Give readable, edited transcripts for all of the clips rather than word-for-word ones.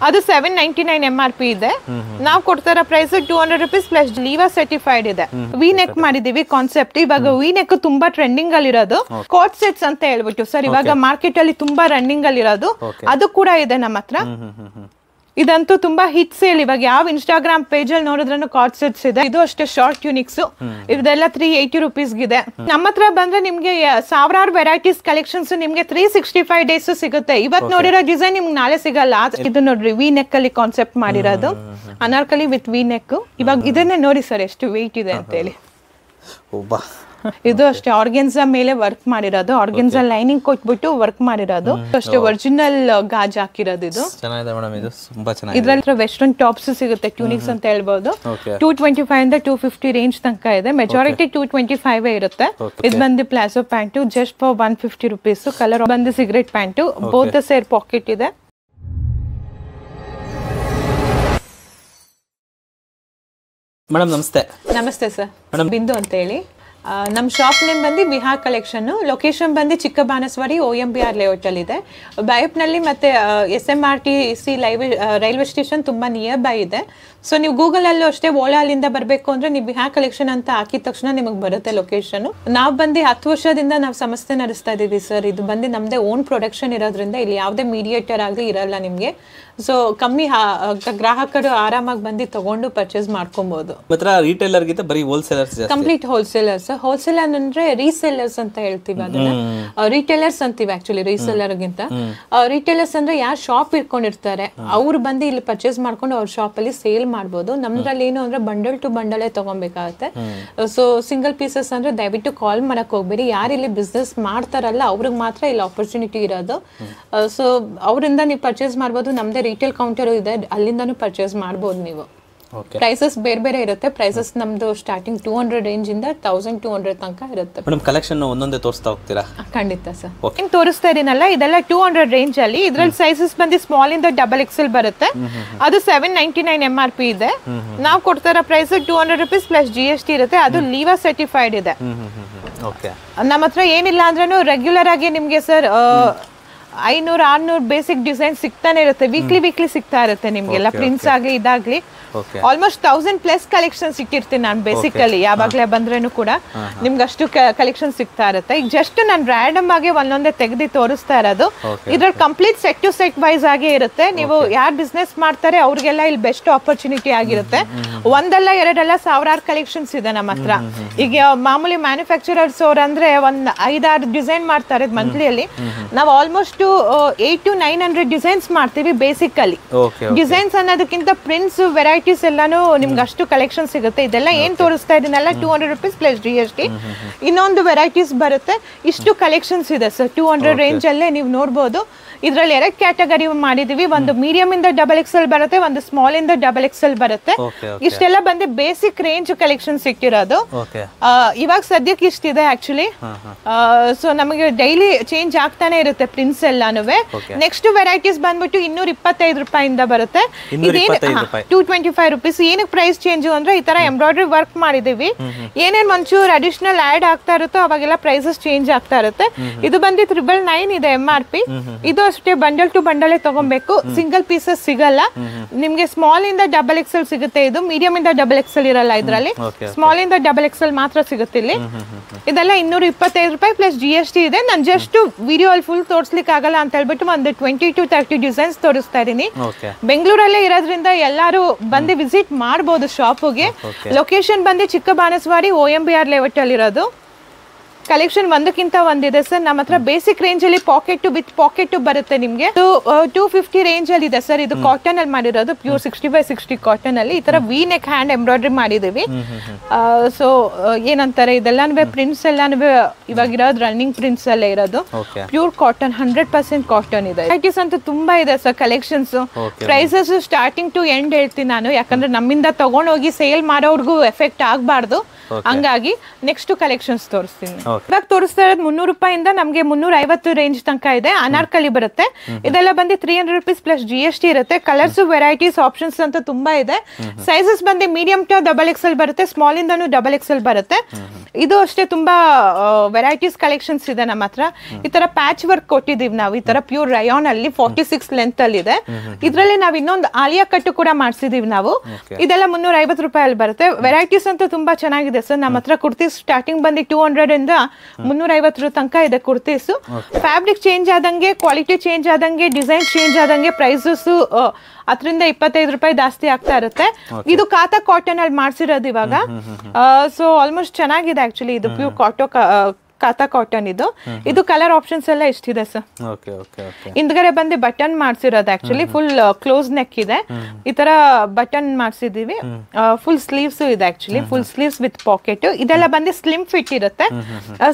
ಅದು 799 MRP ಇದೆ. ನಾವು ಕೊಡ್ತಾರ price 200 rupees plus Liva certified ಇದೆ. ವಿ ನೆಕ್ ಮಾಡಿದೀವಿ ಕಾನ್ಸೆಪ್ಟ್. ಇವಾಗ ವಿ ನೆಕ್ ತುಂಬಾ ಟ್ರೆಂಡಿಂಗ್ ಅಲ್ಲಿ ಇರೋದು ಕೋಟ್ ಸೆಟ್ಸ್ ಅಂತ ಹೇಳ್ಬಿಟ್ಟು ಸರ್. ಇವಾಗ ಮಾರ್ಕೆಟ್ ಅಲ್ಲಿ ತುಂಬಾ ರನ್ನಿಂಗ್ ಅಲ್ಲಿ ಇರೋದು ಅದು ಕೂಡ ಇದೆ ನಮ್ಮ ಹತ್ರ. ಇದಂತೂ ತುಂಬಾ ಹಿಟ್ ಸೇಲ್. ಇವಾಗ ಯಾವ ಇನ್ಸ್ಟಾಗ್ರಾಮ್ ಪೇಜ್ ಅಲ್ಲಿ ನೋಡಿದ್ರೂ ಕಾರ್ಡ್ ಸೆಟ್ಸ್ ಇದೆ. ಇದು ಅಷ್ಟೇ ಶಾರ್ಟ್ ಟ್ಯೂನಿಕ್ಸ್. ಇದೆಲ್ಲ 380 rupees ಇದೆ. ನಮ್ಮ ಹತ್ರ ಬಂದ್ರೆ ನಿಮ್ಗೆ ಸಾವಿರಾರು ವೆರೈಟೀಸ್ ಕಲೆಕ್ಷನ್ಸ್ ನಿಮ್ಗೆ 365 days ಸಿಗುತ್ತೆ. ಇವತ್ತು ನೋಡಿರೋ ಡಿಸೈನ್ ನಿಮ್ಗೆ ನಾಳೆ ಸಿಗಲ್ಲ. ಇದು ನೋಡ್ರಿ ವಿ ನೆಕ್ ಅಲ್ಲಿ ಕಾನ್ಸೆಪ್ಟ್ ಮಾಡಿರೋದು ಅನಾರ್ಕಲಿ ವಿತ್ ವಿ ನೆಕ್. ಇವಾಗ ಇದನ್ನೇ ನೋಡಿ ಸರ್ ಎಷ್ಟು ವೆಯ್ಟ್ ಇದೆ ಅಂತ ಹೇಳಿ. ಇದು ಅಷ್ಟೇ ಆರ್ಗೆನ್ಸಾ ಮೇಲೆ ವರ್ಕ್ ಮಾಡಿರೋದು. ಆರ್ಗೆನ್ಸಾ ಲೈನಿಂಗ್ ಕೊಟ್ಬಿಟ್ಟು ವರ್ಕ್ ಮಾಡಿರೋದು ಅಷ್ಟೇ. ಒರಿಜಿನಲ್ ಗಾಜ್ ಹಾಕಿರೋದು. ಇದು ಇದ್ರಲ್ಲಿ ವೆಸ್ಟರ್ನ್ ಟಾಪ್ಸ್ ಸಿಗುತ್ತೆ, ಟ್ಯೂನಿಕ್ಸ್ ಅಂತ ಹೇಳ್ಬೋದು. 225 ಇಂದ 250 ರೇಂಜ್ ತನಕ ಇದೆ. ಮೆಜಾರಿಟಿ 225 ಇರುತ್ತೆ. ಇದು ಬಂದು palazzo pant just for 150 rupees. Colour ಬಂದು ಸಿಗರೇಟ್ ಪ್ಯಾಂಟು, ಬೋತ್ ಸೇರ್ ಪಾಕೆಟ್ ಇದೆ. ಮೇಡಮ್ ನಮಸ್ತೆ. ನಮಸ್ತೆ ಸರ್, ಬಿಂದು ಅಂತ ಹೇಳಿ. ನಮ್ಮ ಶಾಪ್ ನೇಮ್ ಬಂದು ವಿಹಾರ್ ಕಲೆಕ್ಷನ್. ಲೊಕೇಶನ್ ಬಂದು ಚಿಕ್ಕಬಾಣಸ್ವಾಡಿ OMBR ಲೇಔಟ್ ಅಲ್ಲಿ ಇದೆ. ಬೈಪ್ನಲ್ಲಿ ಮತ್ತೆ SMRTC ರೈಲ್ವೆ ಸ್ಟೇಷನ್ ತುಂಬಾ ನಿಯರ್ ಬೈ ಇದೆ. ಸೊ ನೀವು ಗೂಗಲ್ ಅಲ್ಲೂ ಅಷ್ಟೇ ಓಲಾ ಅಲ್ಲಿಂದ ಬರಬೇಕು ಅಂದ್ರೆ ನೀವು ವಿಹಾರ್ ಕಲೆಕ್ಷನ್ ಅಂತ ಹಾಕಿದ ತಕ್ಷಣ ನಿಮಗೆ ಬರುತ್ತೆ ಲೊಕೇಶನ್. ನಾವು ಬಂದು 10 ವರ್ಷದಿಂದ ನಾವು ಸಂಸ್ಥೆ ನಡೆಸ್ತಾ ಇದೀವಿ ಸರ್. ಇದು ಬಂದು ನಮ್ದೇ ಓನ್ ಪ್ರೊಡಕ್ಷನ್ ಇರೋದ್ರಿಂದ ಇಲ್ಲಿ ಯಾವುದೇ ಮೀಡಿಯೇಟರ್ ಆಗಲಿ ಇರಲ್ಲ ನಿಮಗೆ. ಸೊ ಕಮ್ಮಿ ಗ್ರಾಹಕರು ಆರಾಮಾಗಿ ಬಂದು ತಗೊಂಡು ಪರ್ಚೇಸ್ ಮಾಡ್ಕೊಬಹುದು. ರಿಟೇಲರ್ ಗಿಂತ ಬರೀ ಹೋಲ್ಸೇಲರ್ಸ್, ಕಂಪ್ಲೀಟ್ ಹೋಲ್ಸೇಲರ್ಸ್. ಹೋಲ್ಸೇಲರ್ ಅಂದ್ರೆ ರೀಸೆಲ್ಲರ್ಸ್ ಅಂತ ಹೇಳ್ತೀವಿ. ಅದನ್ನ ರಿಟೇಲರ್ಸ್ ಅಂತೀವಿ ಆಕ್ಚುಲಿ ರೀಸೆಲ್ಲರ್ ಗಿಂತ. ರಿಟೇಲರ್ಸ್ ಅಂದ್ರೆ ಯಾರು ಶಾಪ್ ಇಟ್ಕೊಂಡಿರ್ತಾರೆ ಅವ್ರು ಬಂದು ಇಲ್ಲಿ ಪರ್ಚೇಸ್ ಮಾಡ್ಕೊಂಡು ಅವ್ರ ಶಾಪ್ ಅಲ್ಲಿ ಸೇಲ್ ಮಾಡ್ಬೋದು. ನಮ್ದ್ರಲ್ಲಿ ಏನು ಅಂದ್ರೆ ಬಂಡಲ್ ಟು ಬಂಡಲೇ ತಗೊಬೇಕಾಗತ್ತೆ. ಸೊ ಸಿಂಗಲ್ ಪೀಸಸ್ ಅಂದ್ರೆ ದಯವಿಟ್ಟು ಕಾಲ್ ಮಾಡಕ್ ಹೋಗ್ಬೇಡಿ. ಯಾರು ಇಲ್ಲಿ ಬಿಸ್ನೆಸ್ ಮಾಡ್ತಾರಲ್ಲ ಅವ್ರಿಗೆ ಮಾತ್ರ ಇಲ್ಲಿ ಆಪರ್ಚುನಿಟಿ ಇರೋದು. ಸೊ ಅವರಿಂದ ನೀವು ಪರ್ಚೇಸ್ ಮಾಡ್ಬೋದು. ನಮ್ದೇ ರಿಟೇಲ್ ಕೌಂಟರ್ ಇದೆ, ಅಲ್ಲಿಂದಾನು ಪರ್ಚೇಸ್ ಮಾಡ್ಬೋದು ನೀವು. ಪ್ರೈಸಸ್ ಬೇರೆ ಬೇರೆ ಇರುತ್ತೆ. ಪ್ರೈಸಸ್ ನಮ್ದು ಸ್ಟಾರ್ಟಿಂಗ್ 200 ರೇಂಜ್ ಇಂದ 1200 ತನಕ ಇರುತ್ತೆ. ಮೇಡಮ್ ಕಲೆಕ್ಷನ್ ಒಂದೊಂದೇ ತೋರಿಸ್ತಾ ಹೋಗ್ತೀರಾ? ಖಂಡಿತ ಸರ್. ಹಿಂಗ್ ತೋರಿಸ್ತಾ ಇದೀನಲ್ಲ ಇದೆಲ್ಲ 200 ರೇಂಜ್ ಅಲ್ಲಿ. ಇದ್ರಲ್ಲಿ ಸೈಜಸ್ ಬಂದು ಸ್ಮಾಲ್ ಇಂದ XXL ಬರುತ್ತೆ. ಅದು 799 MRP ಇದೆ. ನಾವು ಕೊಡ್ತಾರ ಪ್ರೈಸ್ 200 rupees ಪ್ಲಸ್ GST ಇರುತ್ತೆ. ಅದು ಲೀವಾ ಸರ್ಟಿಫೈಡ್ ಇದೆ. ನಮ್ಮ ಹತ್ರ ಏನಿಲ್ಲ ಅಂದ್ರೂ ರೆಗ್ಯುಲರ್ ಆಗಿ ನಿಮ್ಗೆ ಸರ್ 500-600 ಬೇಸಿಕ್ ಡಿಸೈನ್ ಸಿಗ್ತಾನೆ ಇರುತ್ತೆ. ವೀಕ್ಲಿ ಸಿಗ್ತಾ ಇರುತ್ತೆ ನಿಮ್ಗೆಲ್ಲ. ಪ್ರಿಂಟ್ಸ್ ಆಗ್ಲಿ ಇದಾಗ್ಲಿ ಆಲ್ಮೋಸ್ಟ್ 1000+ ಕಲೆಕ್ಷನ್ಸ್ ಇಟ್ಟಿರ್ತೀನಿ ನಾನು ಬೇಸಿಕಲಿ. ಯಾವಾಗ್ಲೇ ಬಂದ್ರೇನು ಕೂಡ ನಿಮ್ಗೆ ಅಷ್ಟು ಕಲೆಕ್ಷನ್ ಸಿಗ್ತಾ ಇರುತ್ತೆ. ಈಗ ಜಸ್ಟ್ ನಾನು ರ್ಯಾಂಡಮ್ ಆಗಿ ಒಂದೊಂದೇ ತೆಗೆದು ತೋರಿಸ್ತಾ ಇರೋದು. ಇದ್ರಲ್ಲಿ complete set to set wise ಆಗೇ ಇರುತ್ತೆ. ನೀವು ಯಾರು ಬಿಸ್ನೆಸ್ ಮಾಡ್ತಾರೆ ಅವ್ರಿಗೆಲ್ಲ ಇಲ್ಲಿ ಬೆಸ್ಟ್ ಆಪರ್ಚುನಿಟಿ ಆಗಿರುತ್ತೆ. ಒಂದಲ್ಲ ಎರಡಲ್ಲ ಸಾವಿರಾರು ಕಲೆಕ್ಷನ್ಸ್ ಇದೆ ನಮ್ಮ ಹತ್ರ. ಈಗ ಮಾಮೂಲಿ ಮ್ಯಾನುಫ್ಯಾಕ್ಚರರ್ಸ್ ಅವ್ರು ಅಂದ್ರೆ 5-6 ಡಿಸೈನ್ ಮಾಡ್ತಾರೆ ಮಂತ್ಲಿಯಲ್ಲಿ. ನಾವು ಆಲ್ಮೋಸ್ಟ್ 800 to 900 ಡಿಸೈನ್ಸ್ ಮಾಡ್ತೀವಿ ಬೇಸಿಕಲಿ. ಡಿಸೈನ್ಸ್ ಅನ್ನೋದಕ್ಕಿಂತ ಪ್ರಿಂಟ್ಸ್ ವೆರೈಟೀಸ್ ಎಲ್ಲಾನು ನಿಮ್ಗೆ ಅಷ್ಟು ಕಲೆಕ್ಷನ್ ಸಿಗುತ್ತೆ. ಇದೆಲ್ಲ ಏನ್ ತೋರಿಸ್ತಾ ಇದೀನಲ್ಲ 200 rupees ಪ್ಲಸ್ GST. ಇನ್ನೊಂದು ವೆರೈಟೀಸ್ ಬರುತ್ತೆ. ಇಷ್ಟು ಕಲೆಕ್ಷನ್ಸ್ ಇದೆ ಸರ್ 200 ರೇಂಜ್ ಅಲ್ಲೇ ನೀವು ನೋಡ್ಬೋದು. ಇದ್ರಲ್ಲಿ 2 ಕ್ಯಾಟಗರಿ ಮಾಡಿದೀವಿ. ಒಂದು ಮೀಡಿಯಂ ಇಂದ XXL ಬರುತ್ತೆ, ಒಂದು ಸ್ಮಾಲ್ ಇಂದ XXL ಬರುತ್ತೆ. ಇಷ್ಟೆಲ್ಲ ಬಂದು ಬೇಸಿಕ್ ರೇಂಜ್ ಕಲೆಕ್ಷನ್ ಸಿಕ್ಕಿರೋದು. ಇವಾಗ ಸದ್ಯಕ್ಕೆ ಇಷ್ಟಿದೆ ಆಕ್ಚುಲಿ. ಸೊ ನಮಗೆ ಡೈಲಿ ಚೇಂಜ್ ಆಗ್ತಾನೆ ಇರುತ್ತೆ ಪ್ರಿಂಟ್ಸ್ ಎಲ್ಲಾನು. ನೆಕ್ಸ್ಟ್ ವೆರೈಟೀಸ್ ಬಂದ್ಬಿಟ್ಟು 225 ರೂಪಾಯಿಂದ ಬರುತ್ತೆ. 225 rupees. ಏನಕ್ಕೆ ಪ್ರೈಸ್ ಚೇಂಜ್ ಅಂದ್ರೆ ಈ ತರ ಎಂಬ್ರಾಯ್ಡ್ರಿ ವರ್ಕ್ ಮಾಡಿದೀವಿ. ಏನೇನ್ ಒಂಚೂರು ಅಡಿಷನಲ್ ಆಡ್ ಆಗ್ತಾ ಇರುತ್ತೋ ಅವಾಗೆಲ್ಲ ಪ್ರೈಸಸ್ ಚೇಂಜ್ ಆಗ್ತಾ ಇರುತ್ತೆ. ಇದು ಬಂದು 999 ಇದೆ MRP. ಇದು ಅಷ್ಟೇ ಬಂಡಲ್ ಟು ಬಂಡಲೇ ತಗೊಬೇಕು. ಸಿಂಗಲ್ ಪೀಸಸ್ ಸಿಗಲ್ಲ ನಿಮ್ಗೆ. ಸ್ಮಾಲ್ ಇಂದ XXL ಸಿಗುತ್ತೆ. ಇದು ಮೀಡಿಯಂ ಇಂದ XXL ಇರಲ್ಲ ಇದ್ರಲ್ಲಿ. ಸ್ಮಾಲ್ ಇಂದ XXL ಮಾತ್ರ ಸಿಗುತ್ತೆ ಇಲ್ಲಿ. ಇದೆಲ್ಲ 225 ರೂಪಾಯಿ ಪ್ಲಸ್ GST ಇದೆ. ನಾನು ಜಸ್ಟ್ ವಿಡಿಯೋ ಅಲ್ಲಿ ಫುಲ್ ತೋರಿಸ್ಲಿಕ್ಕೆ ಆಗಲ್ಲ ಅಂತ ಹೇಳ್ಬಿಟ್ಟು ಒಂದು 20 to 30 ಡಿಸೈನ್ಸ್ ತೋರಿಸ್ತಾ ಇದೀನಿ. ಬೆಂಗಳೂರಲ್ಲೇ ಇರೋದ್ರಿಂದ ಎಲ್ಲಾರು ಬಂದು ವಿಸಿಟ್ ಮಾಡಬಹುದು ಶಾಪ್ಗೆ. ಲೊಕೇಶನ್ ಬಂದು ಚಿಕ್ಕಬಾಣಸ್ವಾಡಿ OMBR ಲೇಔಟ್ ಅಲ್ಲಿ ಇರೋದು. ಕಲೆಕ್ಷನ್ ಒಂದಕ್ಕಿಂತ ಒಂದಿದೆ ಸರ್ ನಮ್ಮ ಹತ್ರ. ಬೇಸಿಕ್ ರೇಂಜ್ ಅಲ್ಲಿ ಪಾಕೆಟ್ ವಿತ್ ಪಾಕೆಟ್ ಬರುತ್ತೆ ನಿಮ್ಗೆ. 250 ರೇಂಜ್ ಅಲ್ಲಿ ಇದೆ ಸರ್. ಇದು ಕಾಟನ್ ಅಲ್ಲಿ ಮಾಡಿರೋದು, ಪ್ಯೂರ್ 60x60 ಕಾಟನ್ ಅಲ್ಲಿ. ಈ ತರ ವಿ ನೆಕ್ ಹ್ಯಾಂಡ್ ಎಂಬ್ರಾಯ್ಡ್ರಿ ಮಾಡಿದೀವಿ. ಸೊ ಏನಂತಾರೆ ಇದೆಲ್ಲಾನು ಪ್ರಿಂಟ್ಸ್ ಎಲ್ಲಾನು ಇವಾಗ ಇರೋದು ರನ್ನಿಂಗ್ ಪ್ರಿಂಟ್ಸ್ ಅಲ್ಲೇ ಇರೋದು. ಪ್ಯೂರ್ ಕಾಟನ್ 100% ಕಾಟನ್ ಇದೆ. ವೆರೈಟೀಸ್ ಅಂತೂ ತುಂಬಾ ಇದೆ sir collections. Prices starting to end ಹೇಳ್ತೀನಿ ನಾನು, ಯಾಕಂದ್ರೆ ನಮ್ಮಿಂದ ತಗೊಂಡೋಗಿ ಸೇಲ್ ಮಾಡೋರ್ಗು ಎಫೆಕ್ಟ್ ಆಗಬಾರ್ದು. ಹಂಗಾಗಿ ನೆಕ್ಸ್ಟ್ ಕಲೆಕ್ಷನ್ಸ್ ತೋರಿಸ್ತೀನಿ. ಇವಾಗ ತೋರಿಸ್ತಾ ಇರೋದು 300 ರೂಪಾಯಿಂದ ನಮಗೆ 350 ರೇಂಜ್ ತನಕ ಇದೆ. ಅನಾರ್ಕಲಿ ಬರುತ್ತೆ. ಇದೆಲ್ಲ ಬಂದು 300 ರೂಪೀಸ್ ಪ್ಲಸ್ GST ಇರುತ್ತೆ. ಕಲರ್ಸ್ ವೆರೈಟೀಸ್ ಆಪ್ಷನ್ಸ್ ಅಂತ ತುಂಬಾ ಇದೆ. ಸೈಜಸ್ ಬಂದು ಮೀಡಿಯಂ ಟು XXL ಬರುತ್ತೆ, ಸ್ಮಾಲ್ ಇಂದನೂ XXL ಬರುತ್ತೆ. ಇದು ಅಷ್ಟೇ ತುಂಬಾ ವೆರೈಟೀಸ್ ಕಲೆಕ್ಷನ್ಸ್ ಇದೆ ನಮ್ಮ ಹತ್ರ. ಈ ತರ ಪ್ಯಾಚ್ ವರ್ಕ್ ಕೊಟ್ಟಿದೀವಿ ನಾವು. ಈ ತರ ಪ್ಯೂರ್ ರಯಾನ್ ಅಲ್ಲಿ 46 ಲೆಂತ್ ಅಲ್ಲಿ ಇದೆ. ಇದ್ರಲ್ಲಿ ನಾವು ಇನ್ನೊಂದು ಆಲಿಯಾ ಕಟ್ಟು ಕೂಡ ಮಾಡಿಸಿದೀವಿ ನಾವು. ಇದೆಲ್ಲ 350 ರೂಪಾಯಲ್ಲಿ ಬರುತ್ತೆ. ವೆರೈಟೀಸ್ ಅಂತೂ ತುಂಬಾ ಚೆನ್ನಾಗಿದೆ ಸರ್. ನಮ್ಮ ಹತ್ರ ಕುರ್ತೀಸ್ ಸ್ಟಾರ್ಟಿಂಗ್ ಬಂದು 200 ಇಂದ 350 ತನಕ ಇದೆ ಕುರ್ತೀಸ್. ಫ್ಯಾಬ್ರಿಕ್ ಚೇಂಜ್ ಆದಂಗೆ, ಕ್ವಾಲಿಟಿ ಚೇಂಜ್ ಆದಂಗೆ, ಡಿಸೈನ್ ಚೇಂಜ್ ಆದಂಗೆ ಪ್ರೈಸಸ್ 10 ರಿಂದ 25 ರೂಪಾಯಿ ಜಾಸ್ತಿ ಆಗ್ತಾ ಇರುತ್ತೆ. ಇದು ಕಾತಾ ಕಾಟನ್ ಅಲ್ಲಿ ಮಾಡ್ಸಿರೋದು ಇವಾಗ. ಸೊ ಆಲ್ಮೋಸ್ಟ್ ಚೆನ್ನಾಗಿದೆ ಆಕ್ಚುಲಿ. ಇದು ಪ್ಯೂರ್ ಕಾತಾ ಕಾಟನ್. ಇದು ಕಲರ್ ಆಪ್ಷನ್ಸ್ ಎಲ್ಲ ಎಷ್ಟಿದೆ ಸರ್. ಹಿಂದ್ಗಡೆ ಬಂದು ಬಟನ್ ಮಾಡ್ಸಿರೋದು ಆಕ್ಚುಲಿ. ಫುಲ್ ಕ್ಲೋಸ್ ನೆಕ್ ಇದೆ. ಈ ತರ ಬಟನ್ ಮಾಡ್ಸಿದೀವಿ. ಫುಲ್ ಸ್ಲೀವ್ಸ್ ಇದೆ actually. Full sleeves with pocket. ಇದೆಲ್ಲ ಬಂದು ಸ್ಲಿಮ್ ಫಿಟ್ ಇರುತ್ತೆ.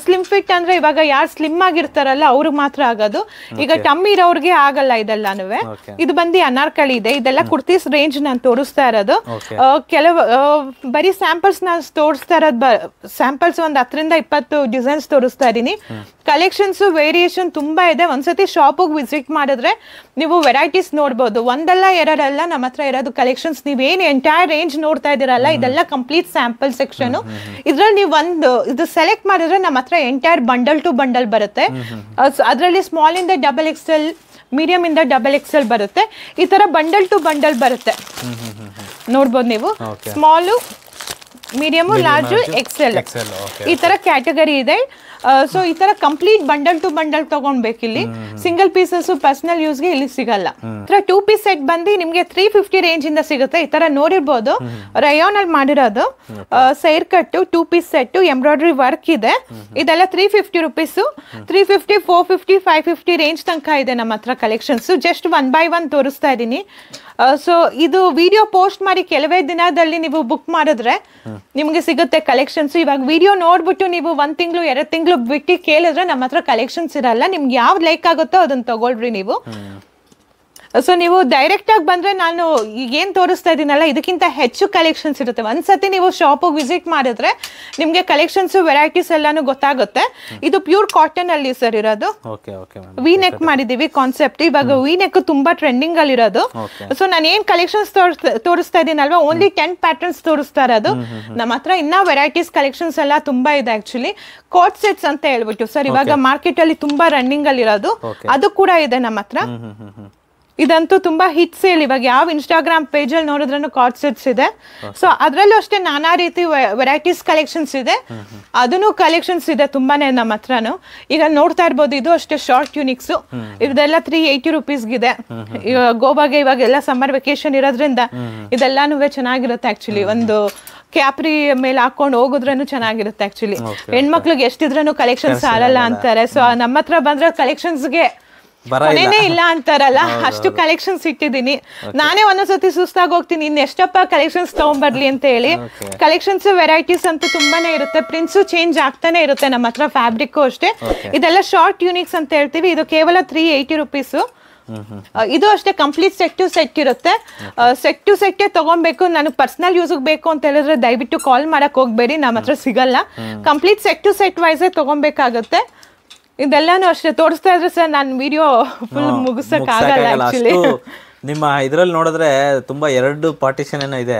ಸ್ಲಿಮ್ ಫಿಟ್ ಅಂದ್ರೆ ಇವಾಗ ಯಾರು ಸ್ಲಿಮ್ ಆಗಿರ್ತಾರಲ್ಲ ಅವ್ರಿಗೆ ಮಾತ್ರ ಆಗೋದು. ಈಗ ಟಮ್ಮಿ ಇರೋರ್ಗೆ ಆಗಲ್ಲ ಇದೆಲ್ಲಾನು. ಇದು ಬಂದು ಅನಾರ್ಕಲಿ ಇದೆ. ಇದೆಲ್ಲ ಕುರ್ತೀಸ್ ರೇಂಜ್ ನಾನು ತೋರಿಸ್ತಾ ಇರೋದು. ಕೆಲವು ಬರೀ ಸ್ಯಾಂಪಲ್ಸ್ ನಾನು ತೋರಿಸ್ತಾ ಇರೋದು. ಸ್ಯಾಂಪಲ್ಸ್ ಒಂದು 10 ರಿಂದ 20 ಡಿಸೈನ್ಸ್ ತೋರಿಸ್ತಾ ಇದೀನಿ. ಕಲೆಕ್ಷನ್ಸ್ ವೇರಿಯೇಷನ್ ತುಂಬಾ ಇದೆ. ಒಂದ್ಸತಿ ಶಾಪಿಗೆ ವಿಸಿಟ್ ಮಾಡಿದ್ರೆ ನೀವು ವೆರೈಟೀಸ್ ನೋಡ್ಬೋದು. ಒಂದಲ್ಲ ಎರಡಲ್ಲ ನಮ್ಮ ಹತ್ರ ಇರೋದು ಕಲೆಕ್ಷನ್ಸ್. ನೀವೇನು ಎಂಟೈರ್ ರೇಂಜ್ ನೋಡ್ತಾ ಇದೀರಲ್ಲ ಇದೆಲ್ಲ ಕಂಪ್ಲೀಟ್ ಸ್ಯಾಂಪಲ್ ಸೆಕ್ಷನ್. ಇದ್ರಲ್ಲಿ ನೀವು ಇದು ಸೆಲೆಕ್ಟ್ ಮಾಡಿದ್ರೆ ನಮ್ಮ ಹತ್ರ ಎಂಟೈರ್ ಬಂಡಲ್ ಟು ಬಂಡಲ್ ಬರುತ್ತೆ. ಅದರಲ್ಲಿ ಸ್ಮಾಲ್ ಇಂದ XXL, ಮೀಡಿಯಂ ಇಂದ XXL ಬರುತ್ತೆ. ಈ ತರ ಬಂಡಲ್ ಟು ಬಂಡಲ್ ಬರುತ್ತೆ. ನೋಡ್ಬೋದು ನೀವು. ಸ್ಮಾಲು, ಮೀಡಿಯಮು, ಲಾರ್ಜ್, XL ಈ ತರ ಕ್ಯಾಟಗರಿ ಇದೆ. ಸೊ ಈ ತರ ಕಂಪ್ಲೀಟ್ ಬಂಡಲ್ ಟು ಬಂಡಲ್ ತಗೊಂಡ್ಬೇಕಿಲ್ಲಿ. ಸಿಂಗಲ್ ಪೀಸಸ್ ಪರ್ಸನಲ್ ಯೂಸ್ಗೆ ಇಲ್ಲಿ ಸಿಗಲ್ಲ. 2 ಪೀಸ್ ಸೆಟ್ ಬಂದು ನಿಮ್ಗೆ 350 ರೇಂಜ್ ಇಂದ ಸಿಗುತ್ತೆ. ಈ ತರ ನೋಡಿರ್ಬೋದು. ರಯಾನ್ ಅಲ್ಲಿ ಮಾಡಿರೋದು ಸೈರ್ ಕಟ್ಟು 2 ಪೀಸ್ ಸೆಟ್, ಎಂಬ್ರಾಯ್ಡ್ರಿ ವರ್ಕ್ ಇದೆ. ಇದೆಲ್ಲ 350 ರೂಪೀಸ್. 350, 450, 550 ರೇಂಜ್ ತನಕ ಇದೆ ನಮ್ಮ ಹತ್ರ ಕಲೆಕ್ಷನ್ಸ್. ಜಸ್ಟ್ 1 by 1 ತೋರಿಸ್ತಾ ಇದೀನಿ. ಸೊ ಇದು ವಿಡಿಯೋ ಪೋಸ್ಟ್ ಮಾಡಿ ಕೆಲವೇ ದಿನದಲ್ಲಿ ನೀವು ಬುಕ್ ಮಾಡಿದ್ರೆ ನಿಮ್ಗೆ ಸಿಗುತ್ತೆ ಕಲೆಕ್ಷನ್ಸ್. ಇವಾಗ ವಿಡಿಯೋ ನೋಡ್ಬಿಟ್ಟು ನೀವು 1 ತಿಂಗಳು 2 ತಿಂಗಳು ಬಿಟ್ಟು ಕೇಳಿದ್ರೆ ನಮ್ಮ ಹತ್ರ ಕಲೆಕ್ಷನ್ಸ್ ಇರಲ್ಲ. ನಿಮ್ಗೆ ಯಾವ್ದು ಲೈಕ್ ಆಗುತ್ತೋ ಅದನ್ನ ತಗೊಳ್ರಿ ನೀವು. ಸೊ ನೀವು ಡೈರೆಕ್ಟ್ ಆಗಿ ಬಂದ್ರೆ ನಾನು ಏನ್ ತೋರಿಸ್ತಾ ಇದೀನಲ್ಲ ಇದಕ್ಕಿಂತ ಹೆಚ್ಚು ಕಲೆಕ್ಷನ್ಸ್ ಇರುತ್ತೆ. ಒಂದ್ಸತಿ ನೀವು ಶಾಪಿಗೆ ವಿಸಿಟ್ ಮಾಡಿದ್ರೆ ನಿಮ್ಗೆ ಕಲೆಕ್ಷನ್ಸ್ ವೆರೈಟೀಸ್ ಎಲ್ಲಾನು ಗೊತ್ತಾಗುತ್ತೆ. ಇದು ಪ್ಯೂರ್ ಕಾಟನ್ ಅಲ್ಲಿ ಸರ್ ಇರೋದು. ವಿ ನೆಕ್ ಮಾಡಿದೀವಿ ಕಾನ್ಸೆಪ್ಟ್. ಇವಾಗ ವಿ ನೆಕ್ ತುಂಬಾ ಟ್ರೆಂಡಿಂಗ್ ಅಲ್ಲಿ ಇರೋದು. ಸೊ ನಾನು ಏನ್ ಕಲೆಕ್ಷನ್ಸ್ ತೋರಿಸ್ತಾ ಇದೀನಲ್ವಾ ಓನ್ಲಿ 10 ಪ್ಯಾಟರ್ನ್ಸ್ ತೋರಿಸ್ತಾ ಇರೋದು. ನಮ್ಮ ಹತ್ರ ಇನ್ನ ವೆರೈಟೀಸ್ ಕಲೆಕ್ಷನ್ಸ್ ಎಲ್ಲ ತುಂಬಾ ಇದೆ ಆಕ್ಚುಲಿ. ಕೋಟ್ ಸೆಟ್ಸ್ ಅಂತ ಹೇಳ್ಬಿಟ್ಟು ಸರ್ ಇವಾಗ ಮಾರ್ಕೆಟ್ ಅಲ್ಲಿ ತುಂಬಾ ರನ್ನಿಂಗ್ ಅಲ್ಲಿ ಇರೋದು. ಅದು ಕೂಡ ಇದೆ ನಮ್ಮ ಹತ್ರ. ಇದಂತೂ ತುಂಬಾ ಹಿಟ್ ಸೇಲ್. ಇವಾಗ ಯಾವ ಇನ್ಸ್ಟಾಗ್ರಾಮ್ ಪೇಜ್ ಅಲ್ಲಿ ನೋಡಿದ್ರೂ ಕಾರ್ಡ್ ಸೆಟ್ಸ್ ಇದೆ. ಸೊ ಅದ್ರಲ್ಲೂ ಅಷ್ಟೇ ನಾನಾ ರೀತಿ ವೆರೈಟೀಸ್ ಕಲೆಕ್ಷನ್ಸ್ ಇದೆ. ಅದನ್ನು ಕಲೆಕ್ಷನ್ಸ್ ಇದೆ ತುಂಬಾನೇ ನಮ್ಮ ಹತ್ರನು. ಈಗ ನೋಡ್ತಾ ಇರ್ಬೋದು. ಇದು ಅಷ್ಟೇ ಶಾರ್ಟ್ ಯೂನಿಕ್ಸ್. ಇದೆಲ್ಲ 380 ರೂಪೀಸ್ಗಿದೆ. ಈಗ ಗೋವಾಗೆ ಇವಾಗೆಲ್ಲ ಸಮ್ಮರ್ ವೆಕೇಶನ್ ಇರೋದ್ರಿಂದ ಇದೆಲ್ಲಾನು ಚೆನ್ನಾಗಿರುತ್ತೆ ಆಕ್ಚುಲಿ. ಒಂದು ಕ್ಯಾಪ್ರಿ ಮೇಲೆ ಹಾಕೊಂಡು ಹೋಗುದ್ರೂ ಚೆನ್ನಾಗಿರುತ್ತೆ ಆಕ್ಚುಲಿ. ಹೆಣ್ಮಕ್ಳಿಗೆ ಎಷ್ಟಿದ್ರೂ ಕಲೆಕ್ಷನ್ಸ್ ಸಾಲಲ್ಲ ಅಂತಾರೆ. ಸೊ ನಮ್ಮ ಹತ್ರ ಬಂದ್ರೆ ಕಲೆಕ್ಷನ್ಸ್ಗೆ ಕೊನೆನೇ ಇಲ್ಲ ಅಂತಾರಲ್ಲ, ಅಷ್ಟು ಕಲೆಕ್ಷನ್ಸ್ ಇಟ್ಟಿದ್ದೀನಿ. ನಾನೇ ಒಂದೊಂದ್ಸತಿ ಸುಸ್ತಾಗಿ ಹೋಗ್ತೀನಿ, ಇನ್ನು ಎಷ್ಟಪ್ಪ ಕಲೆಕ್ಷನ್ಸ್ ತಗೊಂಡ್ಬರ್ಲಿ ಅಂತ ಹೇಳಿ. ಕಲೆಕ್ಷನ್ಸ್ ವೆರೈಟೀಸ್ ಅಂತೂ ತುಂಬಾನೇ ಇರುತ್ತೆ. ಪ್ರಿಂಟ್ಸು ಚೇಂಜ್ ಆಗ್ತಾನೆ ಇರುತ್ತೆ ನಮ್ಮ ಹತ್ರ. ಫ್ಯಾಬ್ರಿಕ್ ಅಷ್ಟೇ. ಇದೆಲ್ಲ ಶಾರ್ಟ್ ಯೂನಿಕ್ಸ್ ಅಂತ ಹೇಳ್ತೀವಿ. ಇದು ಕೇವಲ 380 ರೂಪೀಸ್. ಇದು ಅಷ್ಟೇ ಕಂಪ್ಲೀಟ್ ಸೆಟ್ ಟು ಸೆಟ್ ಇರುತ್ತೆ. ಸೆಟ್ ಟು ಸೆಟ್ ತಗೊಬೇಕು. ನನಗೆ ಪರ್ಸನಲ್ ಯೂಸ್ ಬೇಕು ಅಂತ ಹೇಳಿದ್ರೆ ದಯವಿಟ್ಟು ಕಾಲ್ ಮಾಡಕ್ ಹೋಗ್ಬೇಡಿ, ನಮ್ಮ ಹತ್ರ ಸಿಗಲ್ಲ. ಕಂಪ್ಲೀಟ್ ಸೆಟ್ ಟು ಸೆಟ್ ವೈಸೇ ತಗೊಬೇಕಾಗುತ್ತೆ. ಇದೆಲ್ಲಾನು ಅಷ್ಟೇ ತೋರಿಸ್ತಾ ಇದ್ರೆ ಸರ್ ನಾನು ವಿಡಿಯೋ ಫುಲ್ ಮುಗಿಸಕ್ ಆಗಲ್ಲ ಆಕ್ಚುಲಿ. ನಿಮ್ಮ ಇದ್ರಲ್ಲಿ ನೋಡಿದ್ರೆ ತುಂಬಾ 2 ಪಾರ್ಟಿಷನ್ ಏನೋ ಇದೆ.